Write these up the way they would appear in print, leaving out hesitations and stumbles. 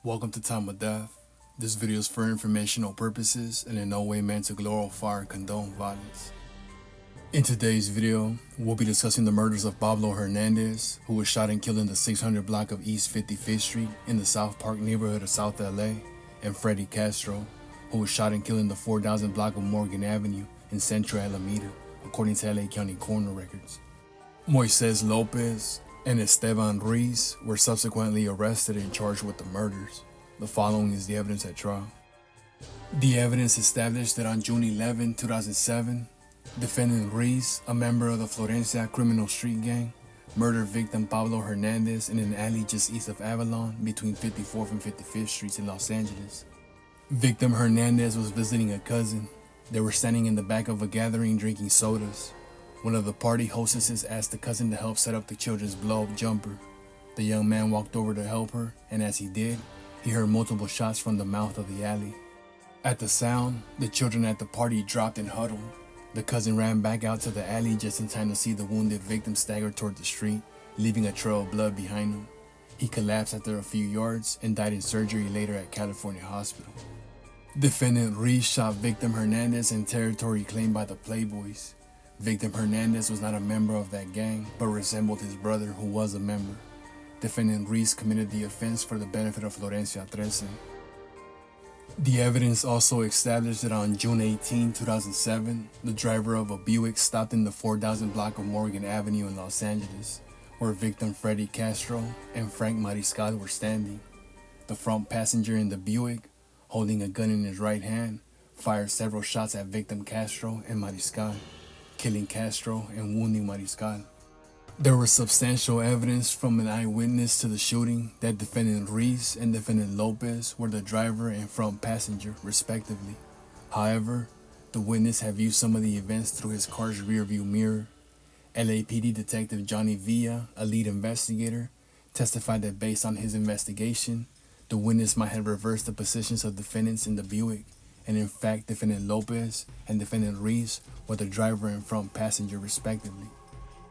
Welcome to Time of Death. This video is for informational purposes and in no way meant to glorify or condone violence. In today's video, we'll be discussing the murders of Pablo Hernandez, who was shot and killed in the 600 block of East 55th Street in the South Park neighborhood of South LA, and Freddy Castro, who was shot and killed in the 4000 block of Morgan Avenue in Central-Alemada, according to LA County coroner records. Moises Lopez and Esteban Ruiz were subsequently arrested and charged with the murders. The following is the evidence at trial. The evidence established that on June 11, 2007, defendant Ruiz, a member of the Florence criminal street gang, murdered victim Pablo Hernandez in an alley just east of Avalon between 54th and 55th Streets in Los Angeles. Victim Hernandez was visiting a cousin. They were standing in the back of a gathering drinking sodas. One of the party hostesses asked the cousin to help set up the children's blow-up jumper. The young man walked over to help her, and as he did, he heard multiple shots from the mouth of the alley. At the sound, the children at the party dropped and huddled. The cousin ran back out to the alley just in time to see the wounded victim stagger toward the street, leaving a trail of blood behind him. He collapsed after a few yards and died in surgery later at California Hospital. Defendant Ruiz shot victim Hernandez in territory claimed by the Playboys. Victim Hernandez was not a member of that gang, but resembled his brother who was a member. Defendant Ruiz committed the offense for the benefit of Florence 13. The evidence also established that on June 18, 2007, the driver of a Buick stopped in the 4000 block of Morgan Avenue in Los Angeles, where victim Freddy Castro and Frank Mariscal were standing. The front passenger in the Buick, holding a gun in his right hand, fired several shots at victim Castro and Mariscal, killing Castro and wounding Mariscal. There was substantial evidence from an eyewitness to the shooting that defendant Ruiz and defendant Lopez were the driver and front passenger, respectively. However, the witness had viewed some of the events through his car's rearview mirror. LAPD Detective Johnny Villa, a lead investigator, testified that based on his investigation, the witness might have reversed the positions of defendants in the Buick, and in fact, defendant Lopez and defendant Ruiz were the driver and front passenger, respectively.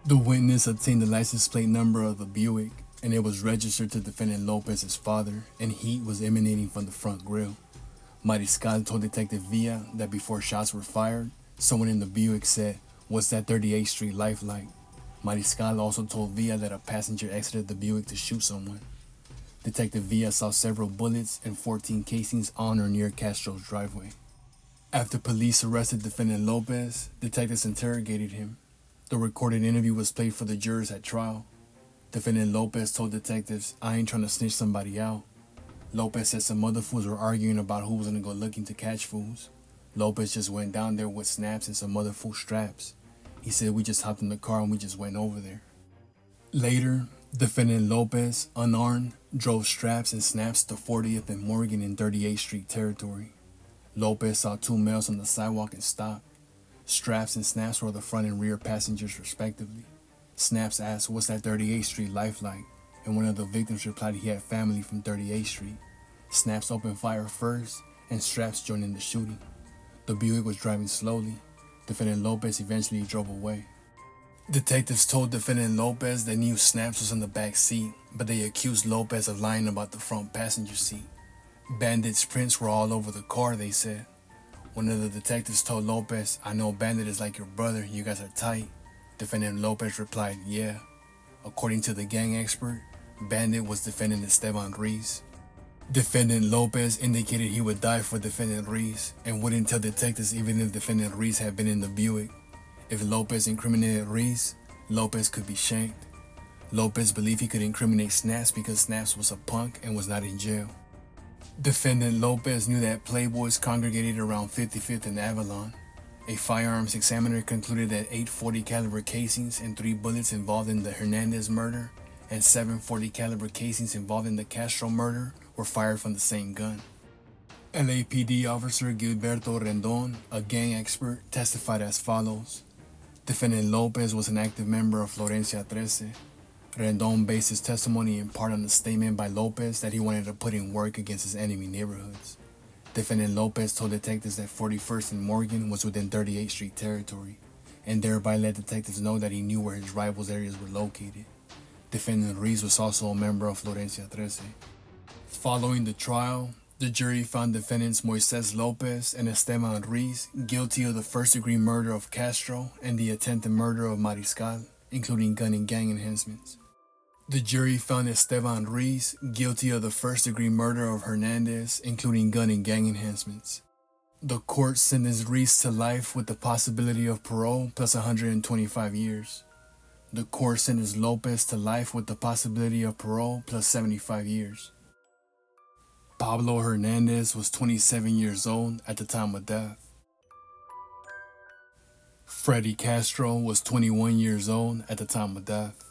The witness obtained the license plate number of the Buick, and it was registered to defendant Lopez's father, and heat was emanating from the front grille. Mariscal told Detective Villa that before shots were fired, someone in the Buick said, "What's that 38th Street life like?" Mariscal also told Villa that a passenger exited the Buick to shoot someone. Detective Villa saw several bullets and 14 casings on or near Castro's driveway. After police arrested defendant Lopez, detectives interrogated him. The recorded interview was played for the jurors at trial. Defendant Lopez told detectives, "I ain't trying to snitch somebody out." Lopez said some other fools were arguing about who was gonna go looking to catch fools. Lopez just went down there with snaps and some other fool straps. He said, "We just hopped in the car and we just went over there." Later, defendant Lopez, unarmed, drove straps and snaps to 40th and Morgan in 38th Street territory. Lopez saw two males on the sidewalk and stopped. Straps and snaps were the front and rear passengers, respectively. Snaps asked, "What's that 38th Street life like?" And one of the victims replied he had family from 38th Street. Snaps opened fire first, and Straps joined in the shooting. The Buick was driving slowly. Defendant Lopez eventually drove away. Detectives told defendant Lopez they knew Snaps was in the back seat, but they accused Lopez of lying about the front passenger seat. Bandit's prints were all over the car, they said. One of the detectives told Lopez, "I know Bandit is like your brother, you guys are tight." Defendant Lopez replied, "Yeah." According to the gang expert, Bandit was defendant Esteban Ruiz. Defendant Lopez indicated he would die for defendant Ruiz and wouldn't tell detectives even if defendant Ruiz had been in the Buick. If Lopez incriminated Ruiz, Lopez could be shanked. Lopez believed he could incriminate Snaps because Snaps was a punk and was not in jail. Defendant Lopez knew that Playboys congregated around 55th and Avalon. A firearms examiner concluded that 8.40 caliber casings and 3 bullets involved in the Hernandez murder and 7.40 caliber casings involved in the Castro murder were fired from the same gun. LAPD officer Gilberto Rendon, a gang expert, testified as follows. Defendant Lopez was an active member of Florence 13. Rendon based his testimony in part on a statement by Lopez that he wanted to put in work against his enemy neighborhoods. Defendant Lopez told detectives that 41st and Morgan was within 38th Street territory, and thereby let detectives know that he knew where his rivals' areas were located. Defendant Ruiz was also a member of Florence 13. Following the trial, the jury found defendants Moises Lopez and Esteban Ruiz guilty of the first-degree murder of Castro and the attempted murder of Mariscal, including gun and gang enhancements. The jury found Esteban Ruiz guilty of the first-degree murder of Hernandez, including gun and gang enhancements. The court sentenced Ruiz to life with the possibility of parole plus 125 years. The court sentenced Lopez to life with the possibility of parole plus 75 years. Pablo Hernandez was 27 years old at the time of death. Freddy Castro was 21 years old at the time of death.